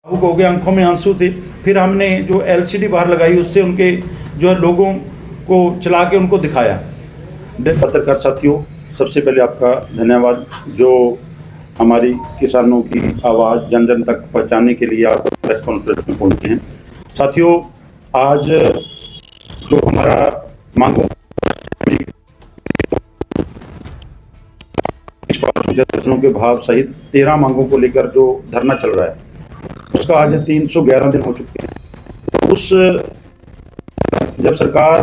भावुक हो गए, आंखों में आंसू थे। फिर हमने जो एलसीडी बाहर लगाई उससे उनके जो है लोगों को चला के उनको दिखाया। पत्रकार साथियों, सबसे पहले आपका धन्यवाद जो हमारी किसानों की आवाज़ जन जन तक पहुंचाने के लिए आप प्रेस कॉन्फ्रेंस में पहुंचे हैं। साथियों, आज जो हमारा मांगों फसलों के भाव सहित 13 मांगों को लेकर जो धरना चल रहा है उसका आज 311 दिन हो चुके हैं। तो उस जब सरकार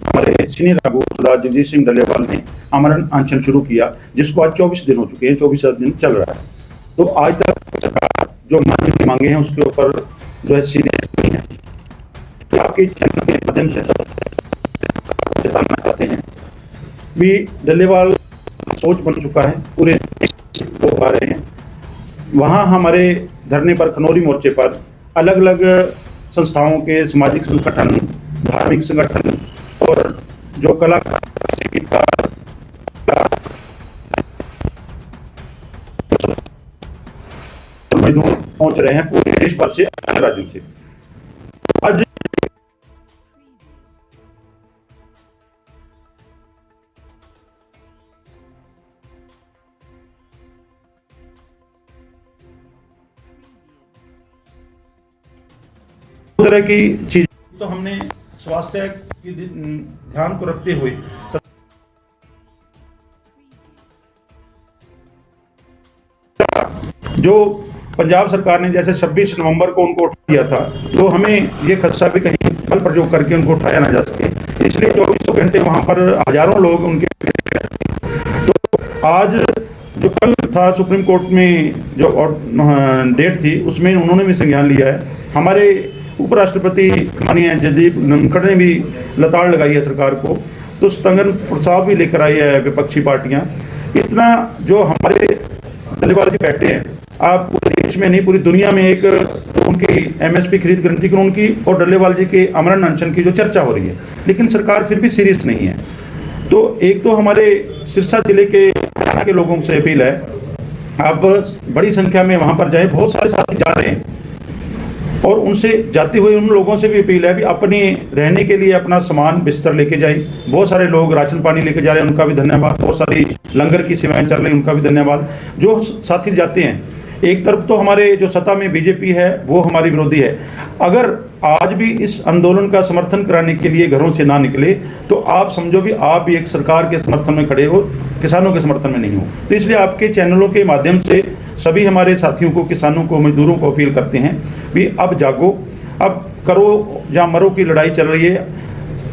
हमारे सीनियर आगू सरदार जगजीत सिंह डल्लेवाल ने आमरण अनशन शुरू किया, जिसको आज 24 दिन हो चुके हैं, 24 दिन चल रहा है। तो आज तक सरकार जो मांगे हैं उसके ऊपर जो है सीरियस नहीं है। तो आपके चैनल के माध्यम से बताना चाहते हैं भी डल्लेवाल सोच बन चुका है, पूरे हो पा रहे हैं। वहाँ हमारे धरने पर खनौरी मोर्चे पर अलग अलग संस्थाओं के सामाजिक संगठन, धार्मिक संगठन और जो कलाकार मजदूर पहुंच रहे हैं पूरे देश भर से, अलग राज्यों से। आज तरह की चीज तो हमने स्वास्थ्य की ध्यान को रखते हुए जो पंजाब सरकार ने जैसे 26 नवंबर को उनको उठा दिया था, तो हमें ये खदशा भी कहीं बल प्रयोग करके उनको उठाया ना जा सके, इसलिए 24 घंटे वहां पर हजारों लोग उनके। तो आज जो कल था सुप्रीम कोर्ट में जो डेट थी उसमें उन्होंने भी संज्ञान लिया है। हमारे उपराष्ट्रपति माननीय जगदीप धनखड़ ने भी लताड़ लगाई है सरकार को, तो स्थगन प्रस्ताव भी लेकर आई है विपक्षी पार्टियां। इतना जो हमारे डल्लेवाल जी बैठे हैं, आप पूरे देश में नहीं पूरी दुनिया में एक उनकी एमएसपी खरीद गारंटी कानून की और डल्लेवाल जी के आमरण अनशन की जो चर्चा हो रही है, लेकिन सरकार फिर भी सीरियस नहीं है। तो एक तो हमारे सिरसा जिले के हरियाणा के लोगों से अपील है, आप बड़ी संख्या में वहां पर जाए, बहुत सारे साथी जा रहे हैं और उनसे जाते हुए उन लोगों से भी अपील है भी अपने रहने के लिए अपना सामान बिस्तर लेके जाए। बहुत सारे लोग राशन पानी लेके जा रहे हैं, उनका भी धन्यवाद। बहुत सारी लंगर की सेवाएं चल रही, उनका भी धन्यवाद। जो साथी जाते हैं, एक तरफ तो हमारे जो सत्ता में बीजेपी है वो हमारी विरोधी है, अगर आज भी इस आंदोलन का समर्थन कराने के लिए घरों से ना निकले तो आप समझो भी आप भी एक सरकार के समर्थन में खड़े हो, किसानों के समर्थन में नहीं हो। तो इसलिए आपके चैनलों के माध्यम से सभी हमारे साथियों को, किसानों को, मजदूरों को अपील करते हैं भी अब जागो, अब करो या मरो की लड़ाई चल रही है।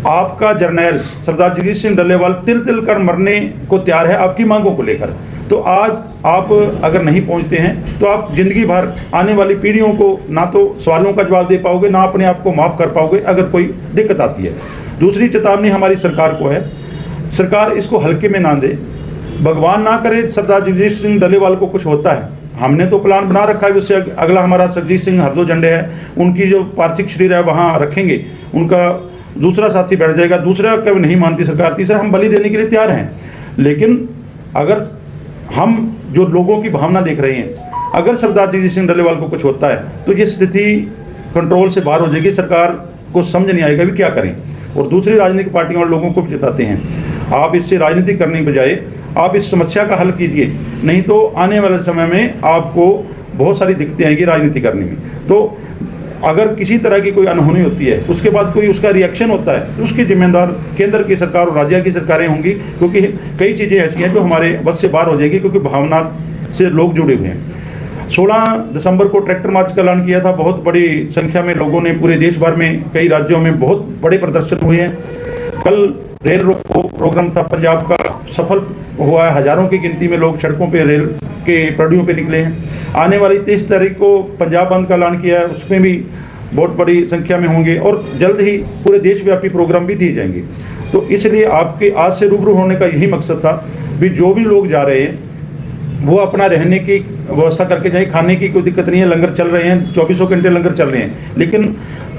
आपका जर्नैल सरदार जगजीत सिंह डल्लेवाल तिल तिल कर मरने को तैयार है आपकी मांगों को लेकर। तो आज आप अगर नहीं पहुंचते हैं तो आप जिंदगी भर आने वाली पीढ़ियों को ना तो सवालों का जवाब दे पाओगे, ना अपने आप को माफ़ कर पाओगे अगर कोई दिक्कत आती है। दूसरी चेतावनी हमारी सरकार को है, सरकार इसको हल्के में ना दे। भगवान ना करे सरदार जगजीत सिंह डल्लेवाल को कुछ होता है, हमने तो प्लान बना रखा है, उससे अगला हमारा जगजीत सिंह हरदो झंडे है, उनकी जो पार्थिव शरीर है वहाँ रखेंगे, उनका दूसरा साथी बैठ जाएगा, दूसरा कभी नहीं मानती सरकार, तीसरा हम बलि देने के लिए तैयार हैं। लेकिन अगर हम जो लोगों की भावना देख रहे हैं, अगर सरदार जगजीत सिंह डल्लेवाल को कुछ होता है तो ये स्थिति कंट्रोल से बाहर हो जाएगी, सरकार को समझ नहीं आएगा भी क्या करें। और दूसरी राजनीतिक पार्टियों और लोगों को भी चेताते हैं, आप इससे राजनीति करने के बजाय आप इस समस्या का हल कीजिए, नहीं तो आने वाले समय में आपको बहुत सारी दिक्कतें आएंगी राजनीति करने में। तो अगर किसी तरह की कोई अनहोनी होती है, उसके बाद कोई उसका रिएक्शन होता है, तो उसकी जिम्मेदार केंद्र की सरकार और राज्य की सरकारें होंगी, क्योंकि कई चीज़ें ऐसी हैं जो हमारे बस से बाहर हो जाएगी, क्योंकि भावना से लोग जुड़े हुए हैं। 16 दिसंबर को ट्रैक्टर मार्च का ऐलान किया था, बहुत बड़ी संख्या में लोगों ने पूरे देश भर में कई राज्यों में बहुत बड़े प्रदर्शन हुए हैं। कल रेल रोको प्रोग्राम था पंजाब का, सफल हुआ है, हजारों की गिनती में लोग सड़कों पे रेल के पटरियों पे निकले हैं। आने वाली 23 तारीख को पंजाब बंद का ऐलान किया है, उसमें भी बहुत बड़ी संख्या में होंगे और जल्द ही पूरे देशव्यापी प्रोग्राम भी दिए जाएंगे। तो इसलिए आपके आज से रूबरू होने का यही मकसद था भी जो भी लोग जा रहे हैं वो अपना रहने की व्यवस्था करके जाए, खाने की कोई दिक्कत नहीं है, लंगर चल रहे हैं, 24 घंटे लंगर चल रहे हैं, लेकिन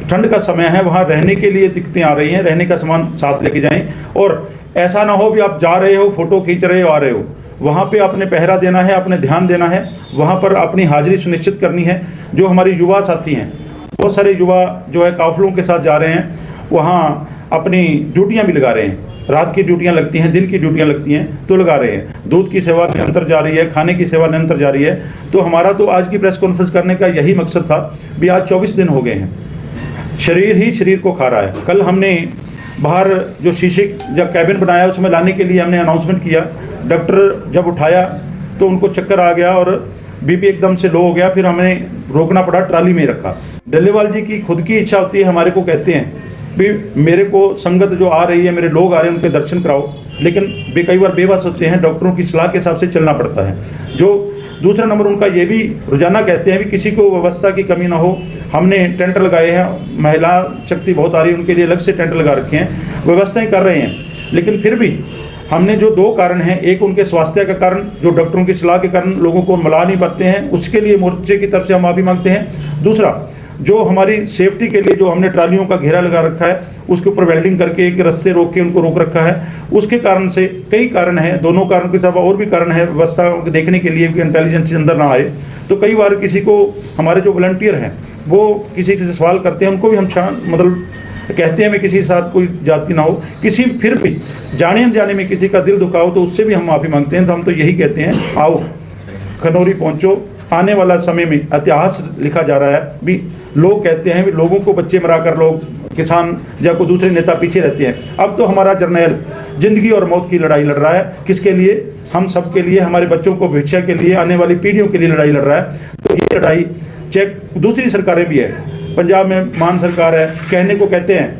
ठंड का समय है, वहाँ रहने के लिए दिक्कतें आ रही हैं, रहने का सामान साथ लेके जाएं। और ऐसा ना हो भी आप जा रहे हो, फोटो खींच रहे हो, आ रहे हो, वहाँ पे अपने पहरा देना है, अपने ध्यान देना है, वहाँ पर अपनी हाजिरी सुनिश्चित करनी है। जो हमारी युवा साथी हैं, बहुत सारे युवा जो है काफ़िलों के साथ जा रहे हैं, वहाँ अपनी ड्यूटियाँ भी लगा रहे हैं। रात की ड्यूटियाँ लगती हैं, दिन की ड्यूटियाँ लगती हैं, तो लगा रहे हैं। दूध की सेवा निरंतर जारी है, खाने की सेवा निरंतर जारी है। तो हमारा तो आज की प्रेस कॉन्फ्रेंस करने का यही मकसद था भी आज 24 दिन हो गए हैं, शरीर ही शरीर को खा रहा है। कल हमने बाहर जो शीशे जब कैबिन बनाया उसमें लाने के लिए हमने अनाउंसमेंट किया, डॉक्टर जब उठाया तो उनको चक्कर आ गया और बीपी एकदम से लो हो गया, फिर हमें रोकना पड़ा, ट्राली में ही रखा। डल्लेवाल जी की खुद की इच्छा होती है, हमारे को कहते हैं भी मेरे को संगत जो आ रही है, मेरे लोग आ रहे हैं, उनके दर्शन कराओ, लेकिन वे कई बार बेबस होते हैं, डॉक्टरों की सलाह के हिसाब से चलना पड़ता है। जो दूसरा नंबर उनका ये भी रोजाना कहते हैं भी किसी को व्यवस्था की कमी ना हो। हमने टेंट लगाए हैं, महिला शक्ति बहुत आ रही है, उनके लिए अलग से टेंट लगा रखे हैं, व्यवस्थाएं कर रहे हैं। लेकिन फिर भी हमने जो 2 कारण हैं, एक उनके स्वास्थ्य का कारण, जो डॉक्टरों की सलाह के कारण लोगों को मिला नहीं पाते हैं, उसके लिए मोर्चे की तरफ से हम माफ़ी मांगते हैं। दूसरा, जो हमारी सेफ्टी के लिए जो हमने ट्रालियों का घेरा लगा रखा है, उसके ऊपर वेल्डिंग करके एक रास्ते रोक के उनको रोक रखा है, उसके कारण से कई कारण हैं। दोनों कारण के अलावा और भी कारण है, व्यवस्था देखने के लिए कि इंटेलिजेंस अंदर ना आए। तो कई बार किसी को, हमारे जो वॉलंटियर हैं वो किसी से सवाल करते हैं, उनको भी हम मतलब कहते हैं मैं किसी के साथ कोई जाति ना हो, किसी फिर भी जाने अनजाने में किसी का दिल दुखाओ तो उससे भी हम माफ़ी मांगते हैं। तो हम तो यही कहते हैं, आओ खनौरी पहुँचो, आने वाला समय में इतिहास लिखा जा रहा है भी। लोग कहते हैं भी लोगों को बच्चे मराकर लोग किसान या कोई दूसरे नेता पीछे रहते हैं। अब तो हमारा जर्नैल जिंदगी और मौत की लड़ाई लड़ रहा है। किसके लिए? हम सब के लिए, हमारे बच्चों को भिक्षा के लिए, आने वाली पीढ़ियों के लिए लड़ाई लड़ रहा है। तो ये लड़ाई चेक दूसरी सरकारें भी है, पंजाब में मान सरकार है, कहने को कहते हैं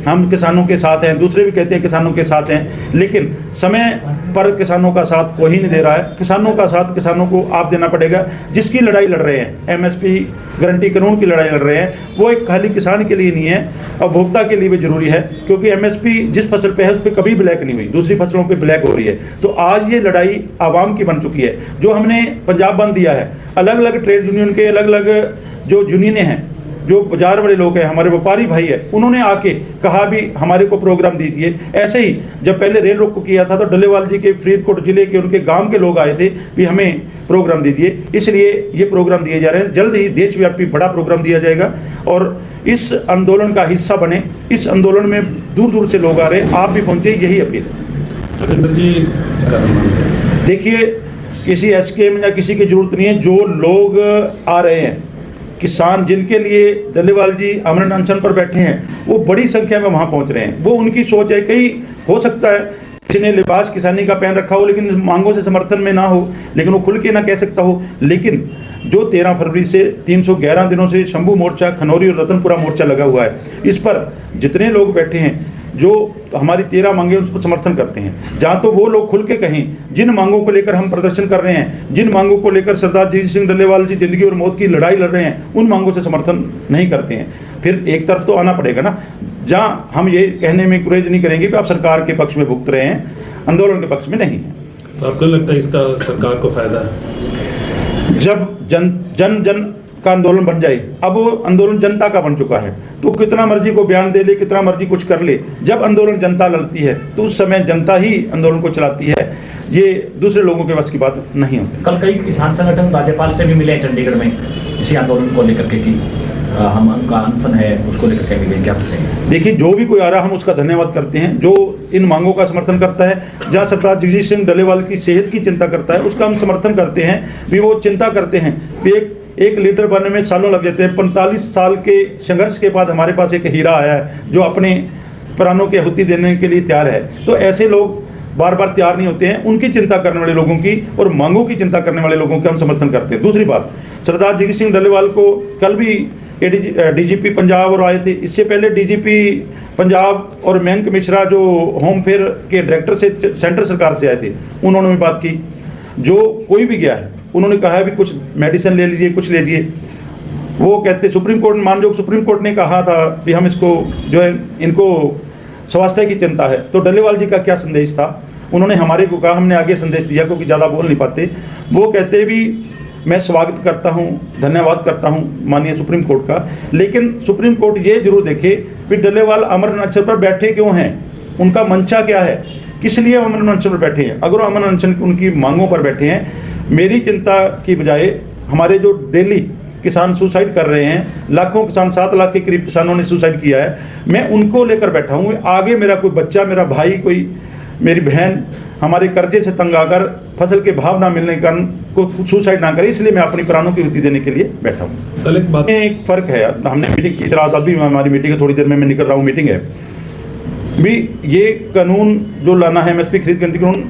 हम किसानों के साथ हैं, दूसरे भी कहते हैं किसानों के साथ हैं, लेकिन समय पर किसानों का साथ कोई नहीं दे रहा है। किसानों का साथ किसानों को आप देना पड़ेगा। जिसकी लड़ाई लड़ रहे हैं, एमएसपी गारंटी कानून की लड़ाई लड़ रहे हैं, वो एक खाली किसान के लिए नहीं है, उपभोक्ता के लिए भी जरूरी है। क्योंकि एमएसपी जिस फसल पे है उस पर कभी ब्लैक नहीं हुई, दूसरी फसलों पे ब्लैक हो रही है। तो आज ये लड़ाई आवाम की बन चुकी है। जो हमने पंजाब बंद दिया है, अलग अलग ट्रेड यूनियन के अलग अलग जो यूनियनें हैं, जो बाजार वाले लोग हैं, हमारे व्यापारी भाई है, उन्होंने आके कहा भी हमारे को प्रोग्राम दीजिए। ऐसे ही जब पहले रेल रोको किया था तो डल्लेवाल जी के फरीदकोट जिले के उनके गांव के लोग आए थे भी हमें प्रोग्राम दीजिए, इसलिए ये प्रोग्राम दिए जा रहे हैं। जल्द ही देशव्यापी बड़ा प्रोग्राम दिया जाएगा और इस आंदोलन का हिस्सा बने। इस आंदोलन में दूर दूर से लोग आ रहे हैं, आप भी पहुँचे, यही अपील है। देखिए, किसी एसकेएम या किसी की जरूरत नहीं है। जो लोग आ रहे हैं, किसान जिनके लिए डल्लेवाल जी अमरण अनशन पर बैठे हैं, वो बड़ी संख्या में वहाँ पहुँच रहे हैं। वो उनकी सोच है, कई हो सकता है किसी ने लिबास किसानी का पहन रखा हो लेकिन मांगों से समर्थन में ना हो, लेकिन वो खुल के ना कह सकता हो। लेकिन जो 13 फरवरी से 311 दिनों से शंभू मोर्चा, खनौरी और रतनपुरा मोर्चा लगा हुआ है, इस पर जितने लोग बैठे हैं जो हमारी 13 मांगे उस पर समर्थन करते हैं, जहाँ तो वो लोग खुल के कहें जिन मांगों को लेकर हम प्रदर्शन कर रहे हैं, जिन मांगों को लेकर सरदार जगजीत सिंह डल्लेवाल जी जिंदगी और मौत की लड़ाई लड़ रहे हैं, उन मांगों से समर्थन नहीं करते हैं। फिर एक तरफ तो आना पड़ेगा ना, जहाँ हम ये कहने में गुरेज नहीं करेंगे कि आप सरकार के पक्ष में भुगत रहे हैं, आंदोलन के पक्ष में नहीं है। तो आपको लगता है इसका सरकार को फायदा है? जब जन जन का आंदोलन बन जाए, अब वो आंदोलन जनता का बन चुका है, तो कितना मर्जी को बयान दे ले, कितना मर्जी कुछ कर ले, जब आंदोलन जनता लड़ती है तो उस समय जनता ही आंदोलन को चलाती है। ये दूसरे लोगों के बस की बात नहीं होती। कल कई किसान संगठन राज्यपाल से भी मिले चंडीगढ़ में इसी आंदोलन को लेकर के कि हम उनका अनशन है उसको लेकर के मिले, क्या पूछेंगे? देखिए, जो भी कोई आ रहा हम उसका धन्यवाद करते हैं, जो इन मांगों का समर्थन करता है। जहाँ सरदार जगजीत सिंह डल्लेवाल की सेहत की चिंता करता है, उसका हम समर्थन करते हैं भी। वो चिंता करते हैं भी एक लीडर बनने में सालों लग जाते हैं। 45 साल के संघर्ष के बाद हमारे पास एक हीरा आया है जो अपने प्राणों की आहुति देने के लिए तैयार है। तो ऐसे लोग बार बार तैयार नहीं होते हैं। उनकी चिंता करने वाले लोगों की और मांगों की चिंता करने वाले लोगों का हम समर्थन करते हैं। दूसरी बात, सरदार जगजीत सिंह डल्लेवाल को कल भी डीजीपी पंजाब और आए थे, इससे पहले डीजीपी पंजाब और मयंक मिश्रा जो होम फेयर के डायरेक्टर से सेंट्रल सरकार से आए थे, उन्होंने भी बात की। जो कोई भी गया है उन्होंने कहा है भी कुछ मेडिसिन ले लीजिए, कुछ ले लीजिए। वो कहते सुप्रीम कोर्ट, माननीय सुप्रीम कोर्ट ने कहा था कि हम इसको जो है इनको स्वास्थ्य की चिंता है। तो डल्लेवाल जी का क्या संदेश था, उन्होंने हमारे को कहा, हमने आगे संदेश दिया क्योंकि ज़्यादा बोल नहीं पाते। वो कहते भी मैं स्वागत करता हूं, धन्यवाद करता हूं माननीय सुप्रीम कोर्ट का, लेकिन सुप्रीम कोर्ट ये जरूर देखे कि डल्लेवाल अमर अनशन पर बैठे क्यों हैं, उनका मंशा क्या है। किस लिए अमन अनशन पर बैठे हैं। अगर वो अमन अनशन उनकी मांगों पर बैठे हैं, मेरी चिंता की बजाय हमारे जो डेली किसान सुसाइड कर रहे हैं, लाखों किसान, 7 लाख के करीब किसानों ने सुसाइड किया है, मैं उनको लेकर बैठा हूँ। आगे मेरा कोई बच्चा, मेरा भाई, कोई मेरी बहन हमारे कर्जे से तंग आकर फसल के भाव ना मिलने के कारण को सुसाइड ना करे, इसलिए मैं अपनी प्राणों की हुति देने के लिए बैठा हूँ। कल एक बात, एक फ़र्क है, हमने मीटिंग की रात, अभी हमारी मीटिंग है, थोड़ी देर में मैं निकल रहा हूँ, मीटिंग है भी। ये कानून जो लाना है MSP खरीद गारंटी कानून,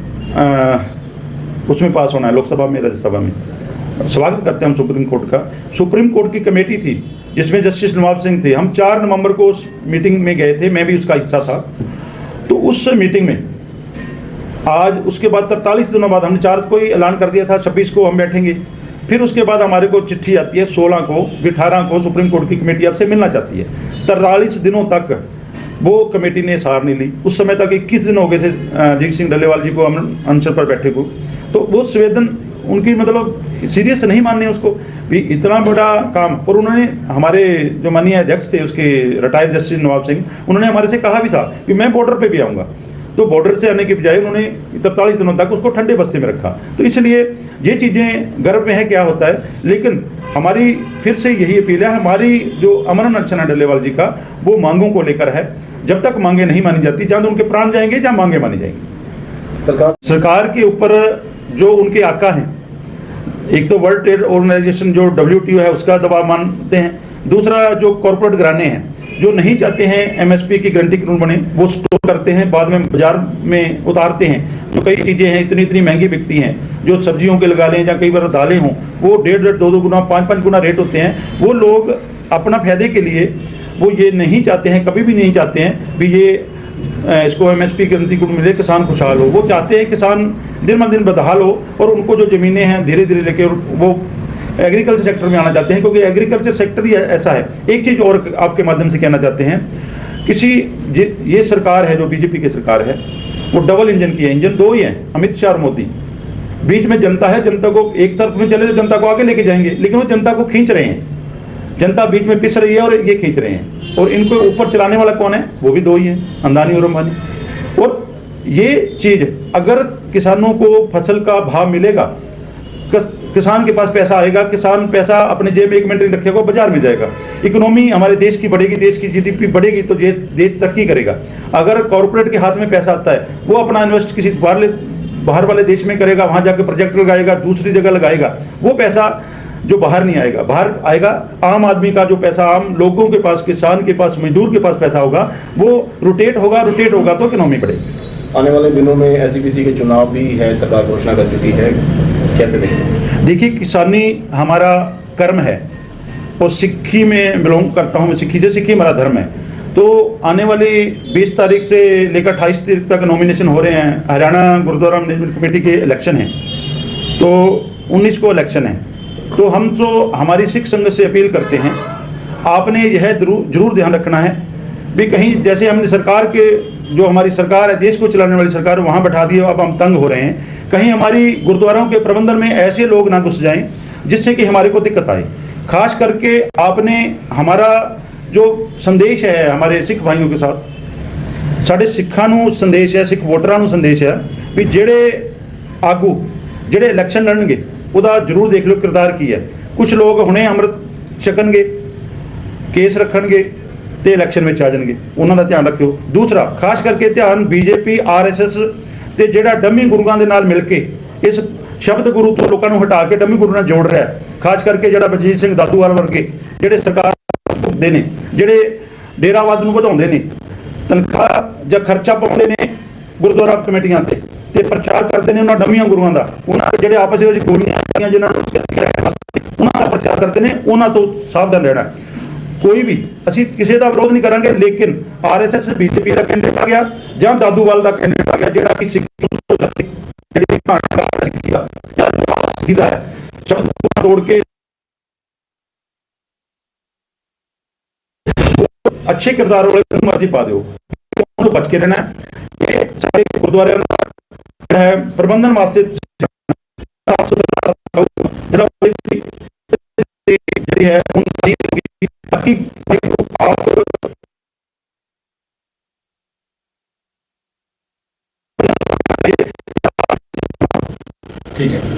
उसमें पास होना है लोकसभा में, राज्यसभा में। स्वागत करते हैं हम सुप्रीम कोर्ट का। सुप्रीम कोर्ट की कमेटी थी जिसमें जस्टिस नवाब सिंह थे। हम 4 नवंबर को उस मीटिंग में गए थे, मैं भी उसका हिस्सा था। तो उस मीटिंग में आज उसके बाद 43 दिनों बाद हमने 4 को ही ऐलान कर दिया था, 26 को हम बैठेंगे। फिर उसके बाद हमारे को चिट्ठी आती है 16 को, 18 को सुप्रीम कोर्ट की कमेटी आपसे मिलना चाहती है। 43 दिनों तक वो कमेटी ने सार नहीं ली। उस समय तक 21 दिन हो गए थे अजीत सिंह डल्लेवाल जी को अनशन पर बैठे को। तो वो संवेदन उनकी मतलब सीरियस नहीं मानने उसको भी, इतना बड़ा काम। और उन्होंने, हमारे जो माननीय अध्यक्ष थे उसके, रिटायर्ड जस्टिस नवाब सिंह, उन्होंने हमारे से कहा भी था कि मैं बॉर्डर पे भी आऊँगा। तो बॉर्डर से आने के बजाय उन्होंने 43 दिनों तक उसको ठंडे बस्ते में रखा। तो इसलिए ये चीज़ें गर्व में है क्या होता है। लेकिन हमारी फिर से यही अपील है, हमारी जो अमन अनशन है डल्लेवाल जी का, वो मांगों को लेकर है। जब तक मांगे नहीं मानी जाती, जहाँ उनके प्राण जाएंगे, जहाँ मांगे मानी जाएंगी। सरकार के ऊपर जो उनके आका हैं, एक तो वर्ल्ड ट्रेड ऑर्गेनाइजेशन जो WTO है उसका दबाव मानते हैं, दूसरा जो कॉर्पोरेट घराने हैं जो नहीं चाहते हैं MSP की गारंटी कानून बने, वो स्टोर करते हैं, बाद में बाजार में उतारते हैं। जो कई चीज़ें हैं इतनी महंगी बिकती हैं, जो सब्जियों के लगा लें या कई बार दालें हों, वो 1.5, 2 गुना, 5 गुना रेट होते हैं। वो लोग अपना फायदे के लिए वो ये नहीं चाहते हैं, कभी भी नहीं चाहते हैं भी ये इसको MSP गारंटी कानून मिले, किसान खुशहाल हो। वो चाहते हैं किसान दिन ब दिन बदहाल हो और उनको जो ज़मीनें हैं धीरे धीरे लेके वो एग्रीकल्चर सेक्टर में आना चाहते हैं, क्योंकि एग्रीकल्चर सेक्टर ही ऐसा है। एक चीज़ और आपके माध्यम से कहना चाहते हैं, ये सरकार है जो BJP की सरकार है, वो डबल इंजन की है। इंजन 2 ही हैं, अमित शाह और मोदी। बीच में जनता है, जनता को एक तरफ में चले तो जनता को आगे लेके जाएंगे, लेकिन वो जनता को खींच रहे हैं। जनता बीच में पिस रही है और ये खींच रहे हैं। और इनको ऊपर चलाने वाला कौन है? वो भी 2 ही हैं, अंदानी और अंबानी। और ये चीज़, अगर किसानों को फसल का भाव मिलेगा, किसान के पास पैसा आएगा, किसान पैसा अपने जेब में 1 मिनट नहीं रखेगा, बाजार में जाएगा, इकोनॉमी हमारे देश की बढ़ेगी, देश की GDP बढ़ेगी, तो देश तरक्की करेगा। अगर कॉर्पोरेट के हाथ में पैसा आता है, वो अपना इन्वेस्ट किसी बाहर वाले देश में करेगा, वहाँ जाकर प्रोजेक्ट लगाएगा, दूसरी जगह लगाएगा, वो पैसा जो बाहर नहीं आएगा, बाहर आएगा आम आदमी का जो पैसा, आम लोगों के पास, किसान के पास, मजदूर के पास पैसा होगा, वो रोटेट होगा तो इकोनॉमी बढ़ेगी। आने वाले दिनों में SEPC के चुनाव भी है, सरकार घोषणा कर चुकी है, कैसे देखें? देखिए, किसानी हमारा कर्म है और सिक्खी में बिलोंग करता हूँ मैं, सिक्खी हमारा धर्म है। तो आने वाली 20 तारीख से लेकर 28 तारीख तक नॉमिनेशन हो रहे हैं। हरियाणा गुरुद्वारा मैनेजमेंट कमेटी के इलेक्शन हैं, तो 19 को इलेक्शन है। तो हम तो हमारी सिख संगत से अपील करते हैं, आपने यह जरूर ध्यान रखना है भी कहीं जैसे हमने सरकार के, जो हमारी सरकार है, देश को चलाने वाली सरकार, वहाँ बैठा दिए, अब हम तंग हो रहे हैं। कहीं हमारी गुरुद्वारों के प्रबंधन में ऐसे लोग ना घुस जाएं जिससे कि हमारे को दिक्कत आए। खास करके आपने हमारा जो संदेश है हमारे सिख भाइयों के साथ, साढ़े सिखा नूं संदेश है, सिख वोटरां नूं संदेश है भी ਜਿਹੜੇ आगू ਜਿਹੜੇ इलेक्शन लड़नगे ਉਹਦਾ जरूर देख लो किरदार की है। कुछ लोग हुणे अमृत छकणगे, केस रखणगे ਤੇ इलेक्शन में आ जाएंगे, ਉਹਨਾਂ ਦਾ ਧਿਆਨ ਰੱਖਿਓ। दूसरा खास करके ध्यान BJP RSS ਤੇ ਜਿਹੜਾ ਡੰਮੀ ਗੁਰੂਆਂ ਦੇ ਨਾਲ ਮਿਲ ਕੇ ਇਸ ਸ਼ਬਦ ਗੁਰੂ ਤੋਂ ਲੋਕਾਂ ਨੂੰ ਹਟਾ ਕੇ ਡੰਮੀ ਗੁਰੂ ਨਾਲ ਜੋੜ ਰਿਹਾ ਹੈ। ਖਾਸ ਕਰਕੇ ਜਿਹੜਾ ਬਲਜੀਤ ਸਿੰਘ ਦਾਦੂਵਾਲ ਵਰਗੇ ਜਿਹੜੇ ਸਰਕਾਰ ਦੇ ਨੇ, ਜਿਹੜੇ ਡੇਰਾਵਾਦ ਨੂੰ ਵਧਾਉਂਦੇ ਨੇ, ਤਨਖਾਹ ਜਾਂ ਖਰਚਾ ਪਾਉਂਦੇ ਨੇ ਗੁਰਦੁਆਰਾ ਕਮੇਟੀਆਂ ਤੇ ਪ੍ਰਚਾਰ ਕਰਦੇ ਨੇ ਉਹਨਾਂ ਡੰਮੀਆਂ ਗੁਰੂਆਂ ਦਾ, ਉਹਨਾਂ ਦੇ ਜਿਹੜੇ ਆਪਸ ਵਿੱਚ ਗੋਲੀਆਂ ਜਿਨ੍ਹਾਂ ਨੂੰ ਉਹਨਾਂ ਦਾ ਪ੍ਰਚਾਰ ਕਰਦੇ ਨੇ, ਉਹਨਾਂ ਤੋਂ ਸਾਵਧਾਨ ਰਹਿਣਾ। कोई भी ਅਸੀਂ ਕਿਸੇ ਦਾ ਵਿਰੋਧ ਨਹੀਂ ਕਰਾਂਗੇ, ਲੇਕਿਨ RSS BJP ਦਾ ਕੈਂਡੀਡੇਟ ਆ ਗਿਆ ਜਾਂ ਦਾਦੂਵਾਲ ਦਾ ਕੈਂਡੀਡੇਟ ਆ ਗਿਆ ਜਿਹੜਾ ਕਿ ਸਿੱਖੀ ਦਾ ਹੈ, ਸ਼ਬਦ ਤੋੜ ਕੇ अच्छे किरदार वाले मर्जी पा दो, बच के रहना है। सारे गुरुद्वारे है प्रबंधन वास्ते है बाकी आप ठीक है।